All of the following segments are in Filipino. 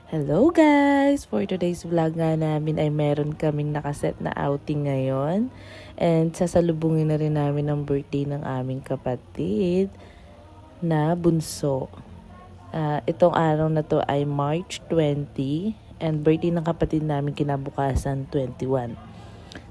Hello guys! For today's vlog nga namin ay meron kaming nakaset na outing ngayon. And sasalubungin na rin namin ang birthday ng aming kapatid na bunso. Itong araw na to ay March 20 and birthday ng kapatid namin kinabukasan 21.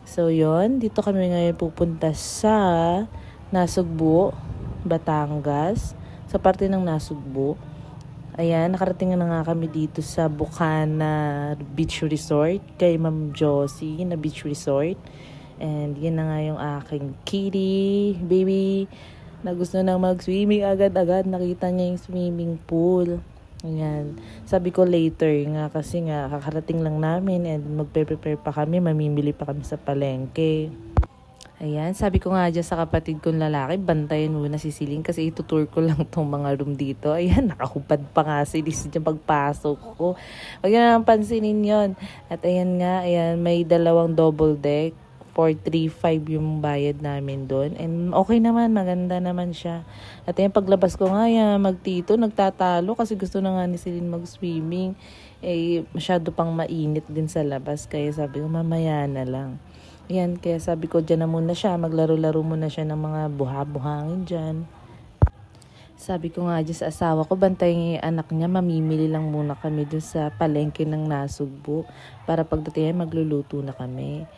So yon, dito kami ngayon pupunta sa Nasugbu, Batangas. Sa parte ng Nasugbu. Ayan, nakarating na nga kami dito sa Bukana Beach Resort kay Ma'am Josie na Beach Resort. And yan na nga yung aking kitty, baby, na gusto nang mag-swimming agad-agad. Nakita niya yung swimming pool. Ayan. Sabi ko later nga kasi nga kakarating lang namin and magpe-prepare pa kami, mamimili pa kami sa palengke. Ayan, sabi ko nga dyan sa kapatid kong lalaki, bantayan muna si Celine kasi itutour ko lang tong mga room dito. Ayan, nakahupad pa nga si Celine dyan pagpasok ko. Huwag nyo naman pansinin yon. At ayan nga, ayan, may dalawang double deck. 435 yung bayad namin doon. And okay naman, maganda naman siya. At ayan, paglabas ko nga, ayan, magtito, nagtatalo kasi gusto na nga ni Celine mag-swimming. Eh, masyado pang mainit din sa labas. Kaya sabi ko, mamaya na lang. Yan, kaya sabi ko dyan na muna siya, maglaro-laro muna siya ng mga buha-buhangin dyan. Sabi ko nga dyan sa asawa ko, bantayin yung anak niya, mamimili lang muna kami dun sa palengke ng Nasugbu para pagdating magluluto na kami.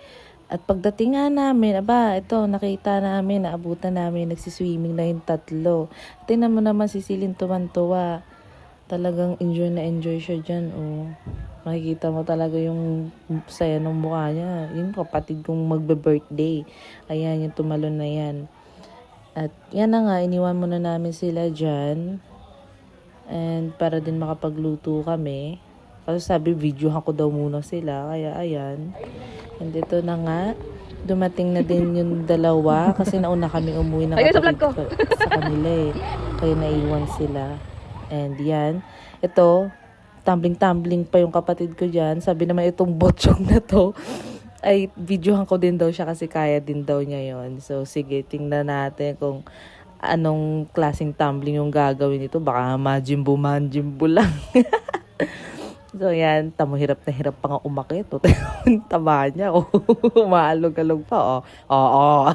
At pagdating nga namin, ito, nakita namin, naabutan namin, nagsiswimming na yung tatlo. Tingnan mo naman si Celine tuwan-tuwa. Talagang enjoy na enjoy siya dyan, oh. Makikita mo talaga yung saya ng mukha niya. Yung kapatid kong magbe-birthday. Ayan, yung tumalon na yan. At yan na nga, iniwan muna namin sila dyan. And para din makapagluto kami. Kasi sabi, videohan ko daw muna sila. Kaya ayan. And ito na nga, dumating na din yung dalawa. Kasi nauna kami umuwi na kapatid ko sa kanila eh. Kaya naiwan sila. And yan, ito, tumbling-tumbling pa yung kapatid ko dyan. Sabi naman itong botchok na to, ay videohan ko din daw siya kasi kaya din daw niya yon. So sige, tingnan natin kung anong klaseng tumbling yung gagawin nito. Baka majimbo lang. So yan, hirap na hirap pa nga umakit. Taba niya, umaalog-alog pa. Oo.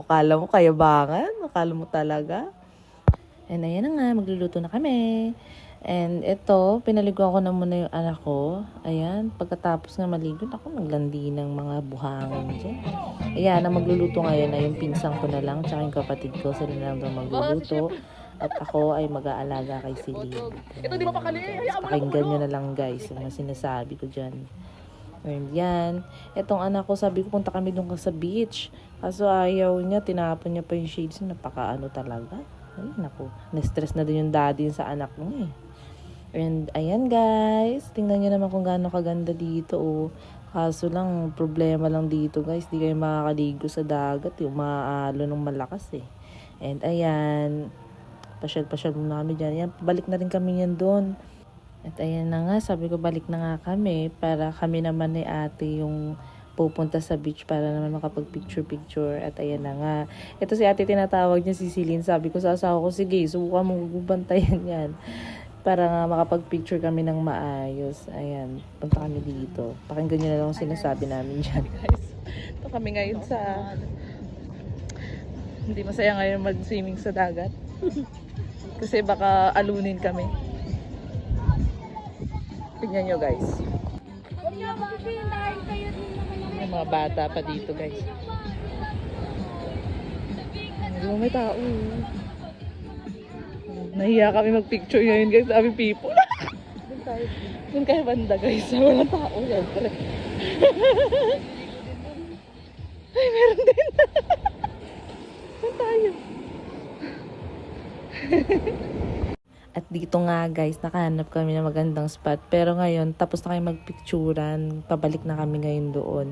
Kala mo kayabangan, akala mo talaga. And ayan na nga, magluluto na kami. And ito, pinaliguan ko na muna yung anak ko. Ayan, pagkatapos nga maligo, ako naglandi ng mga buhangin dyan. Ayan, ang magluluto ngayon ay yung pinsang ko na lang, tsaka yung kapatid ko, sila na lang magluluto. At ako ay mag-aalaga kay Celine. Ito di mapakali. Pakinggan nyo na lang guys, yung sinasabi ko dyan. And yan, etong anak ko, sabi ko punta kami doon sa beach. Kaso ayaw niya, tinapon niya pa yung shades, napaka talaga. Ay, naku, na-stress na din yung daddy sa anak niya eh. And ayan guys, tingnan nyo naman kung gaano kaganda dito oh. Kaso lang, problema lang dito guys, di kayo makakaligo sa dagat, yung maalo ng malakas eh. And ayan, pasyal-pasyal muna kami dyan. Ayan, balik na rin kami yan doon. At ayan na nga, sabi ko balik na nga kami para kami naman ni ate yung pupunta sa beach para naman makapag-picture-picture. At ayan na nga. Ito si ate tinatawag niya si Celine. Sabi ko sa asawa ko, sige, subukan mong gubantayan yan. Para nga makapag-picture kami ng maayos. Ayan, punta kami dito. Pakinggan nyo na lang sinasabi namin dyan. Guys, ito kami ngayon sa... Hindi masaya ngayon mag-swimming sa dagat. Kasi baka alunin kami. Tingnan nyo guys. May mga bata pa dito guys. May tao. Nahiya kami mag-picture ngayon guys. Sabi people. Doon kayo banda guys. Walang tao. Ay, meron din. Saan tayo? At dito nga guys, nakahanap kami ng magandang spot. Pero ngayon, tapos na kayo magpicturan. Pabalik na kami ngayon doon.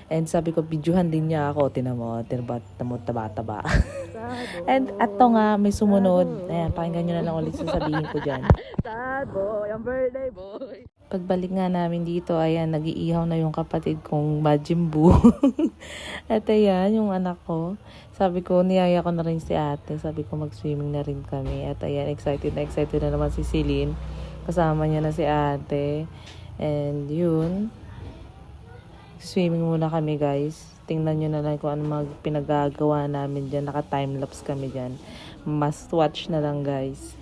And sabi ko, videohan din niya ako. Tinan mo, taba-taba. And ato nga, may sumunod. Ayan, pakinggan nyo na lang ulit sasabihin ko dyan. Sad boy, ang birthday boy. Pagbalik nga namin dito, ayan, nag-iihaw na yung kapatid kong Majimbu. At ayan, yung anak ko. Sabi ko, niyaya ko na rin si ate. Sabi ko, mag-swimming na rin kami. At ayan, excited na naman si Celine. Kasama niya na si ate. And yun, swimming muna kami guys. Tingnan nyo na lang kung ano mga pinagagawa namin dyan. Naka-timelapse kami dyan. Must watch na lang guys.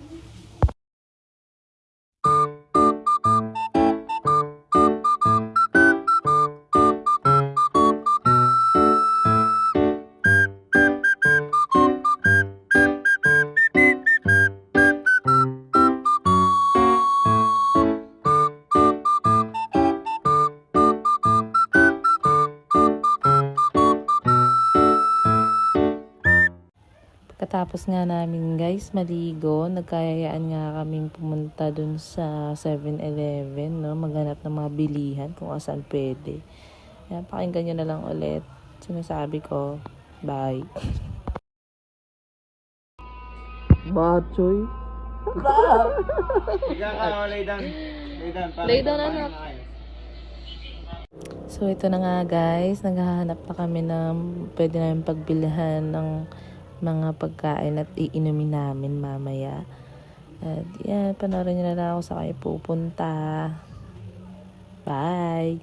Katapos nga namin guys maligo, nagkayayaan nga kaming pumunta dun sa 7-Eleven, no? Maghanap ng mga bilihan kung saan pwede. Yan, pakinggan nyo na lang ulit. Sinasabi ko, bye. Bachoy. Lay down. Lay down, anak. So ito na nga guys, naghahanap na kami ng pwede namin pagbilihan ng mga pagkain at iinumin namin mamaya. At yan, panoorin nyo na lang ako sa kayo pupunta. Bye!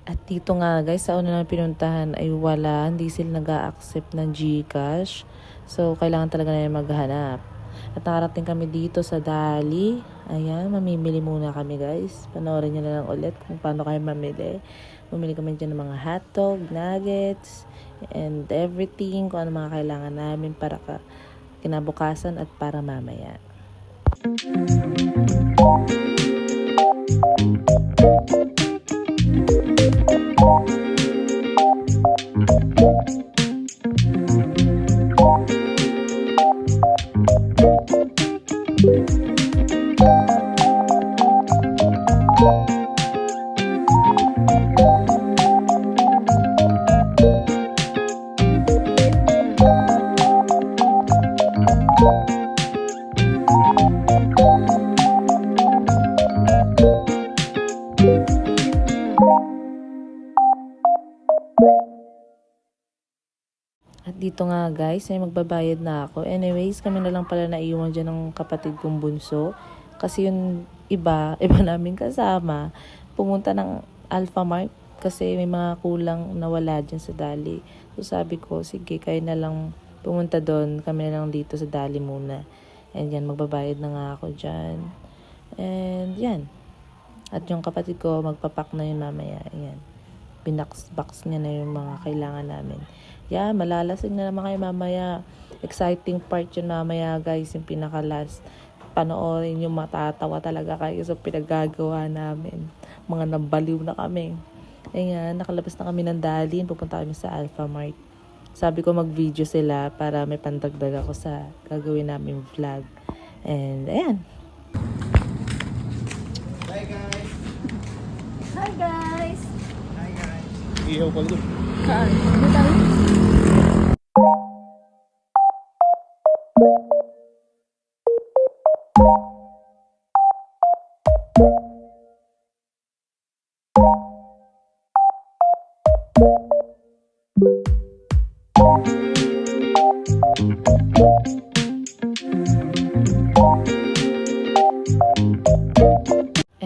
At dito nga guys, sa una na pinuntahan ay wala, hindi sila nag-a-accept ng GCash. So, kailangan talaga na maghanap. At nakarating kami dito sa Dali. Ayan, mamimili muna kami guys. Panoorin nyo na lang ulit kung paano kayo mamili. Mamili kami dyan ng mga hotdog, nuggets, and everything. Kung ano mga kailangan namin para kinabukasan at para mamaya. At dito nga guys, ay magbabayad na ako. Anyways, kami na lang pala naiwan dyan ng kapatid kong bunso. Kasi yung iba namin kasama, pumunta ng Alphamart kasi may mga kulang na wala dyan sa Dali. So sabi ko, sige, kayo na lang pumunta doon. Kami na lang dito sa Dali muna. And yan, magbabayad na nga ako dyan. And yan. At yung kapatid ko, magpapak na yun mamaya. Ayan. Binax-box niya na yung mga kailangan namin. Yan, malalasing na naman kayo mamaya. Exciting part yun mamaya guys, yung pinaka-last. Panoorin yung matatawa talaga kayo sa pinagagawa namin. Mga nabaliw na kami. Ayan, nakalabas na kami ng Dali. Pupunta kami sa Alphamart. Sabi ko mag-video sila para may pandagdag ako sa gagawin namin vlog. And ayan. Hi guys. Hi guys! Ihaw pala doon. Saan? Ano tayo?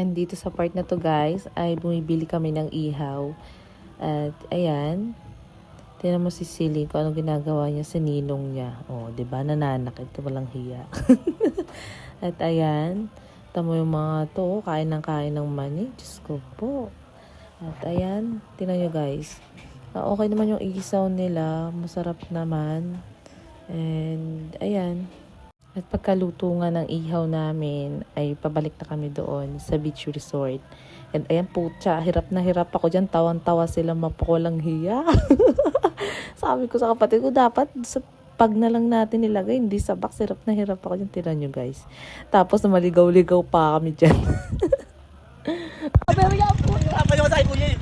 And dito sa part na to guys, ay bumibili kami ng ihaw. At ayan, tingnan mo si Celine kung anong ginagawa niya sa ninong niya. O, diba? Nananakit. Walang hiya. At ayan, tamo yung mga to, kain ng mani. Diyos ko po. At ayan, tingnan nyo guys. Okay naman yung isaw nila. Masarap naman. And ayan. At pagkaluto nga ng ihaw namin, ay pabalik na kami doon sa beach resort. And ayan putya, hirap na hirap ako dyan. Tawan-tawa sila, mapakulang hiya. Sabi ko sa kapatid ko, dapat sa pag na lang natin nilagay, hindi sa box. Hirap na hirap ako dyan. Tira nyo guys. Tapos maligaw-ligaw pa kami dyan. Pero yan po! Apa yung sa kuya?